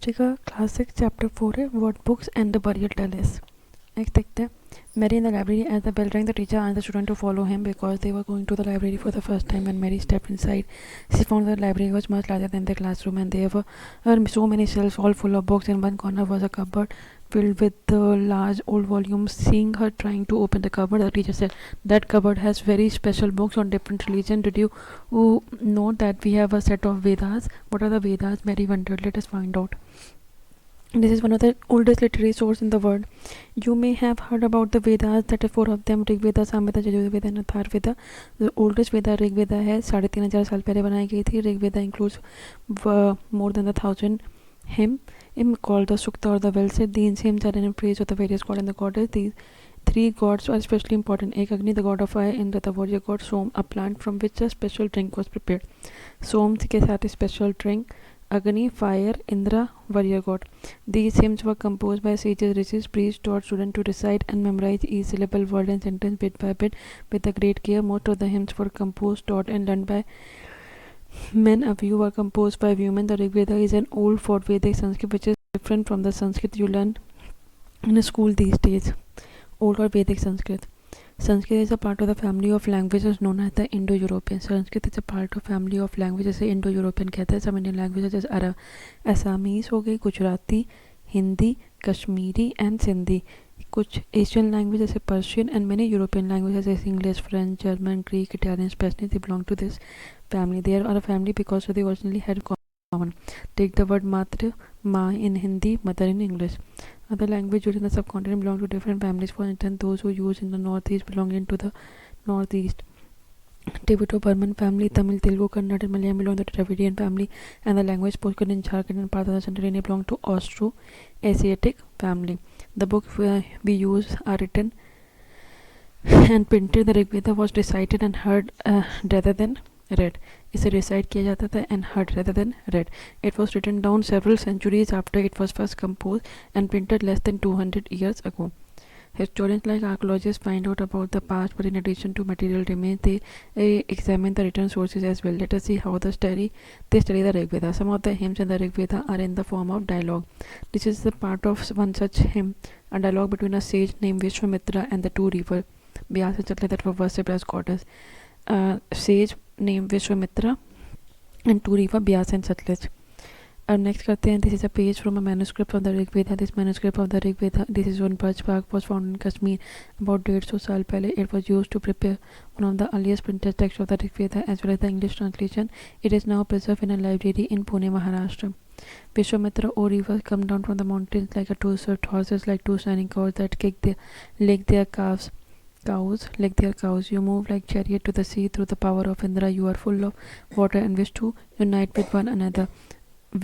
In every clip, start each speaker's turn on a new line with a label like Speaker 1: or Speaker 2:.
Speaker 1: Chemistry का classic chapter 4 है what books and the burial tell us. Next देखते हैं। Mary in the library as the bell rang, the teacher asked the student to follow him because they were going to the library for the first time. When Mary stepped inside, she found the library was much larger than the classroom, and there were so many shelves all full of books. In one corner was a cupboard filled with the large old volumes. Seeing her trying to open the cupboard, the teacher said, "That cupboard has very special books on different religions. Did you know that we have a set of Vedas?" "What are the Vedas?" Mary wondered. "Let us find out." This is one of the oldest literary sources in the world. You may have heard about the Vedas, that are 4 of them: Rig Veda, Sam Veda, Yajur Veda and Athar Veda. The oldest Veda Rig Veda है 3500 साल पहले बनाई गई थी. Rig Veda includes more than 1,000 hymn called the Sukta or the well said. These hymns are in praise of the various gods and the goddess. These 3 gods are especially important. एक Agni, the god of fire, Indra, the warrior god, Som, a plant from which a special drink was prepared. Som के साथ special drink, Agni, fire, Indra, warrior god. These hymns were composed by sages, rishis, priests, taught students to recite and memorize each syllable, word and sentence bit by bit with a great care. Most of the hymns were composed, taught and learned by men. A few were composed by women. The Rig Veda is an old fought Vedic Sanskrit which is different from the Sanskrit you learn in a school these days. Old or Vedic Sanskrit. Sanskrit is a part of the family of languages known as the Indo-European. Sanskrit is a part of family of languages से Indo-European कहते हैं. Some Indian languages जैसे अरब, Assamese हो गई, Gujarati, Hindi, Kashmiri and Sindhi. कुछ Asian languages जैसे Persian and many European languages जैसे English, French, German, Greek, Italian, Spanish, they belong to this family. They are a family because they originally had common. Take the word Matra, Ma in Hindi, mother in English. Other languages used in the subcontinent belong to different families. For instance, those who use in the northeast belonging to the northeast Tibeto-Burman family. Tamil, Telugu, Kannada, and Malayalam belong to the Dravidian family, and the language spoken in Jharkhand and part of the central India belong to Austro-Asiatic family. The books we use are written and printed. The Rig Veda was recited and heard rather than read. इसे recite किया जाता था and heard rather than read. It was written down several centuries after it was first composed and printed less than 200 years ago. Historians like archaeologists find out about the past, but in addition to material remains, they examine the written sources as well. Let us see how they study the Rig Veda. Some of the hymns in the Rig Veda are in the form of dialogue. This is the part of one such hymn, a dialogue between a sage named Vishwamitra and the 2 rivers, Vyas and Satluj, that were worshipped as goddess. Sage named Vishwamitra and 2 rivers, Vyas and Satluj. Next करते हैं. This is a page from a manuscript of the Rig Veda. This manuscript of the Rig Veda, this is one birch bark, was found in Kashmir about 150 साल पहले. It was used to prepare one of the earliest printed texts of the Rig Veda as well as the English translation. It is now preserved in a library in Pune, Maharashtra. Vishwamitra, O rivers, come down from the mountains like a 2 swift horses, like 2 shining cows that lick their cows like their cows. You move like chariot to the sea through the power of Indra. You are full of water and wish to unite with one another.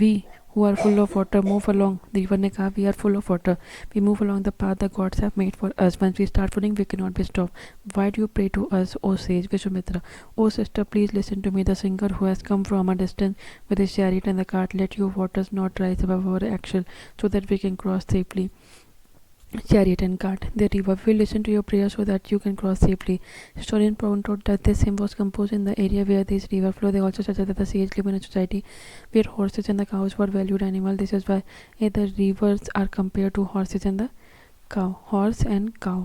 Speaker 1: We who are full of water move along. The river ने कहा, we are full of water. We move along the path the gods have made for us. Once we start flowing, we cannot be stopped. Why do you pray to us, O sage Vishwamitra? O sister, please listen to me, the singer who has come from a distance with his chariot and the cart. Let your waters not rise above our axle, so that we can cross safely. Chariot and cart. The river will listen to your prayers so that you can cross safely. Historians point out that this hymn was composed in the area where these rivers flow. They also suggest that the sage live in a society where horses and the cows were valued animals. This is why the rivers are compared to horses and the cow. Horse and cow.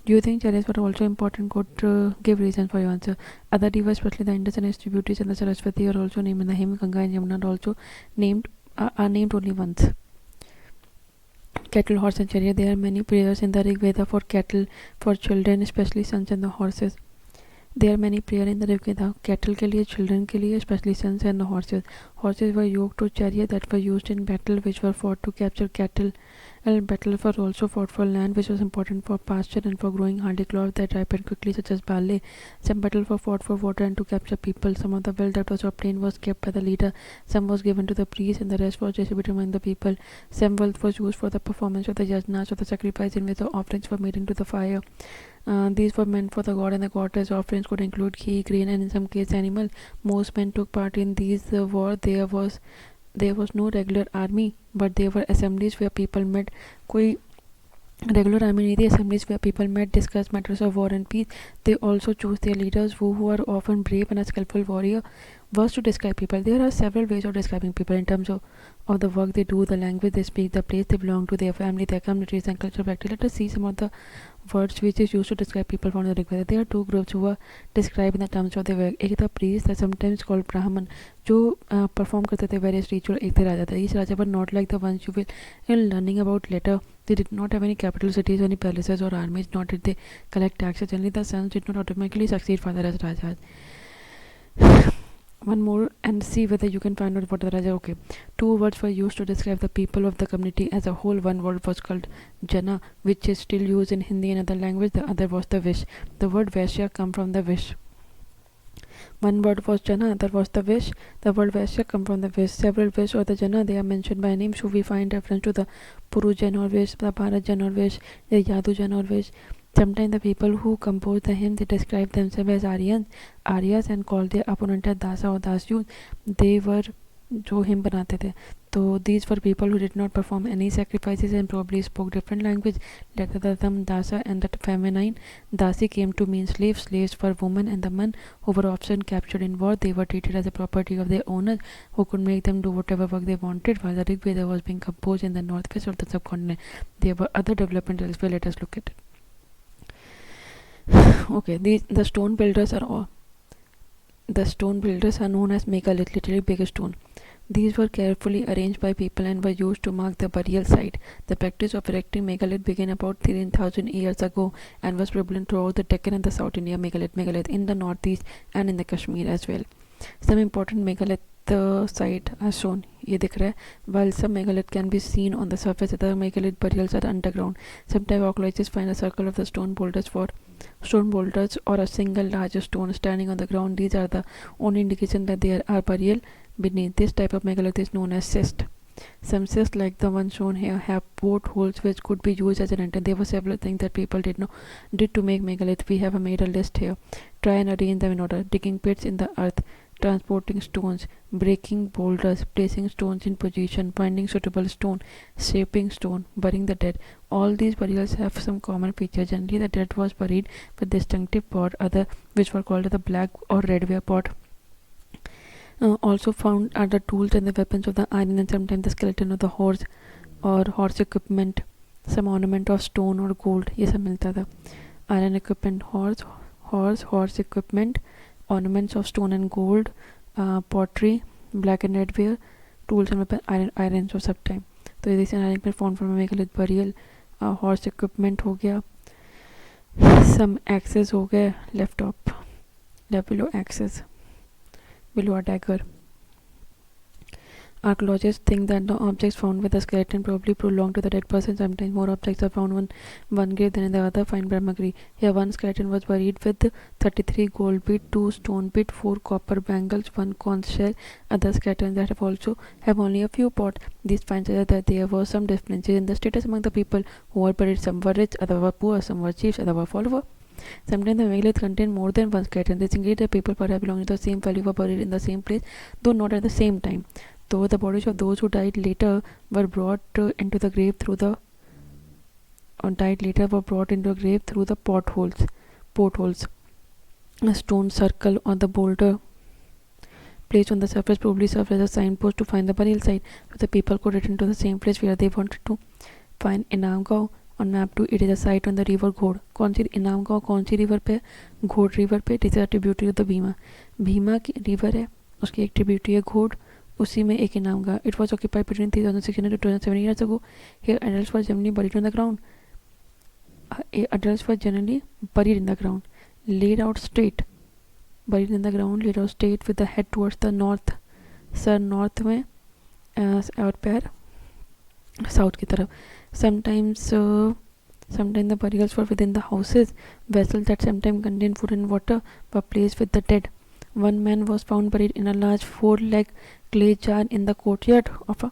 Speaker 1: Do you think chariots were also important? Could give reasons for your answer. Other rivers, especially the Indus and its tributaries and the Saraswati, are also named in the hymn. Ganga and Yamuna are also named only once. Cattle, horse and chariot. There are many prayers in the Rig Veda for cattle, for children, especially sons and the horses. There are many prayers in the Rig Veda. Cattle के लिए, children के लिए, especially sons and the horses. Horses were yoked to chariots that were used in battle, which were fought to capture cattle. And battles were also fought for land, which was important for pasture and for growing hardy crops that ripened quickly, such as barley. Some battles were fought for water and to capture people. Some of the wealth that was obtained was kept by the leader. Some was given to the priest, and the rest was distributed among the people. Some wealth was used for the performance of the yajnas, or the sacrifice, in which the offerings were made into the fire. These were meant for the god and the goddess. Offerings could include ghee, grain, and in some cases animal. Most men took part in these wars. There was no regular army, but there were assemblies where people met. कोई Regular Amenity assemblies where people met, discuss matters of war and peace. They also choose their leaders who are often brave and a skillful warrior. Words to describe people. There are several ways of describing people in terms of the work they do, the language they speak, the place they belong to, their family, their communities, and cultural practice. Let us see some of the words which is used to describe people found in the Rig Veda. There are two groups who are described in the terms of their work. एक था priest, that sometimes called Brahman, जो perform करते थे various ritual. एक थे राजा. These raja were not like the ones you will learning about later. They did not have any capital cities, any palaces or armies, nor did they collect taxes. Generally, the sons did not automatically succeed father as rajas. One more and see whether you can find out what the raja. Okay, two words were used to describe the people of the community as a whole. One word was called jana, which is still used in Hindi and other language. The other was the wish. The word vaishya come from the wish. One word was jana, other was the wish. The word vaishya come from the wish. Several wish or the jana, they are mentioned by name, so we find reference to the Puru Jan or wish, the Bharat Jan or wish, the Yadu Jan or wish. Sometimes the people who compose the hymn, they describe themselves as Aryas and call their opponent as Dasa or Dasyu. They were जो him बनाते थे. So these were people who did not perform any sacrifices and probably spoke different language. Later the term Dasa and the feminine Dasi came to mean slaves. Slaves were women and the men who were often captured in war. They were treated as a property of their owners who could make them do whatever work they wanted. While the Rig Veda was being composed in the northwest of the subcontinent, there were other developments elsewhere. Let us look at it. Okay, the stone builders are known as megalith, literally big stone. These were carefully arranged by people and were used to mark the burial site. The practice of erecting megalith began about 13,000 years ago and was prevalent throughout the Deccan and the South India. Megalith in the northeast and in the Kashmir as well. Some important megalith site are shown. ये दिख रहा है. While some megalith can be seen on the surface, other megalith burials are underground. Sometimes archaeologists find a circle of the stone boulders or a single large stone standing on the ground. These are the only indication that there are burial beneath. This type of megalith is known as cyst. Some cysts like the one shown here have portholes which could be used as an entrance. There were several things that people did to make megalith. We have made a list here. Try and arrange them in order. Digging pits in the earth, transporting stones, breaking boulders, placing stones in position, finding suitable stone, shaping stone, burying the dead. All these burials have some common features. Generally, the dead was buried with distinctive pot, other which were called the black or red ware pot. Also found are the tools and the weapons of the iron and sometimes the skeleton of the horse or horse equipment, some ornament of stone or gold. ये सब मिलता था. Iron equipment, horse equipment, ornaments of stone and gold, pottery, black and red ware, tools and weapons, iron of सब time. तो ये जैसे iron equipment found from a megalith burial, horse equipment हो गया, some axes हो गए, left below axes, below a dagger. Archaeologists think that the objects found with the skeleton probably belonged to the dead person. Sometimes more objects are found in one grave than in the other. Find Brahmagiri. Here one skeleton was buried with 33 gold bead, 2 stone bead, 4 copper bangles, 1 conch shell. Other skeletons that have only a few pots. These finds suggest that there were some differences in the status among the people who were buried. Some were rich, others were poor, some were chiefs, others were followers. Sometimes the megalith contained more than one skeleton. This indicates that people perhaps belonging to the same family were buried in the same place, though not at the same time. Though the bodies of those who died later were brought into the grave through the portholes. A stone circle or the boulder placed on the surface probably served as a signpost to find the burial site, so the people could return to the same place where they wanted to. Find Inamgaon on map 2. It is a site on the river Ghod. Inamgaon कौन सी river पे? Ghod river पे. It is a tributary of the Bhima की river है, उसकी एक tributary है Ghod, उसी में एक Inamgaon. It was occupied between 3,600 to 2,007 years ago. Here adults were generally buried on the ground. Laid out straight, buried in the ground, laid out straight with the head towards the north. Sir north में और पैर south की तरफ. Sometimes the burials were within the houses. Vessels that sometimes contained food and water were placed with the dead. One man was found buried in a large 4-leg clay jar in the courtyard of a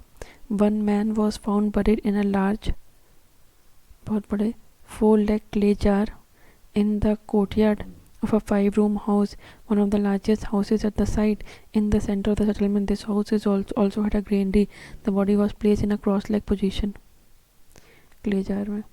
Speaker 1: 4-leg clay jar in the courtyard of a 5-room house, one of the largest houses at the site. In the center of the settlement, this house also had a granary. The body was placed in a cross-leg position. Clay jar में.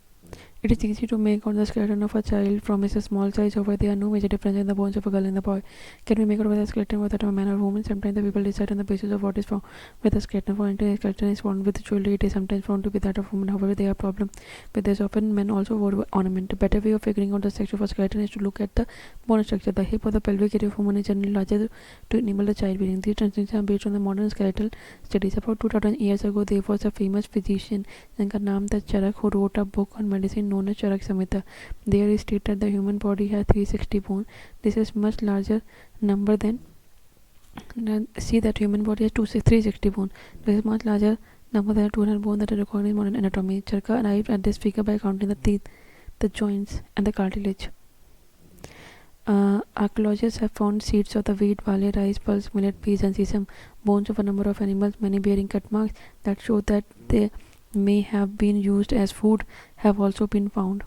Speaker 1: It is easy to make out the skeleton of a child from its small size. However, there are no major differences in the bones of a girl and a boy. Can we make out whether the skeleton was that of a man or woman? Sometimes the people decide on the basis of what is found with the skeleton. For instance, a skeleton is found with jewelry. It is sometimes found to be that of a woman. However, there are problems with this. Often, men also wore ornament. A better way of figuring out the sex of a skeleton is to look at the bone structure. The hip or the pelvic area of a woman is generally larger to enable the childbearing. These transitions are based on the modern skeletal studies. About 2000 years ago, there was a famous physician जिनका नाम था चरक, who wrote a book on medicine known as Charak Samhita. There he stated that the human body has 360 bones. This is much larger number than see that human body has 360 bones. This is much larger number than 200 bones that are recorded in modern anatomy. Charka arrived at this figure by counting the teeth, the joints, and the cartilage. Archaeologists have found seeds of the wheat, barley, rice, pulse, millet, peas, and sesame, bones of a number of animals, many bearing cut marks that show that they may have been used as food, have also been found.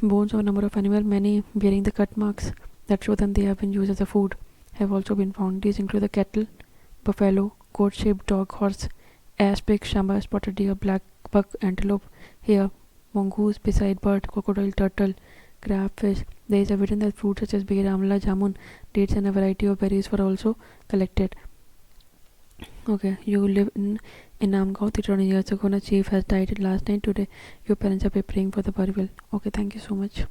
Speaker 1: Bones of a number of animals, many bearing the cut marks that show that they have been used as a food, have also been found. These include the cattle, buffalo, goat-shaped dog, horse, ass, pig, shamba, spotted deer, black buck, antelope, hare, mongoose, beside bird, crocodile, turtle, crab, fish. There is evidence that fruits such as beer, amla, jamun, dates, and a variety of berries were also collected. Okay, you live in Namgaon 3 years ago. A chief has died last night. Today, your parents are preparing for the burial. Okay, thank you so much.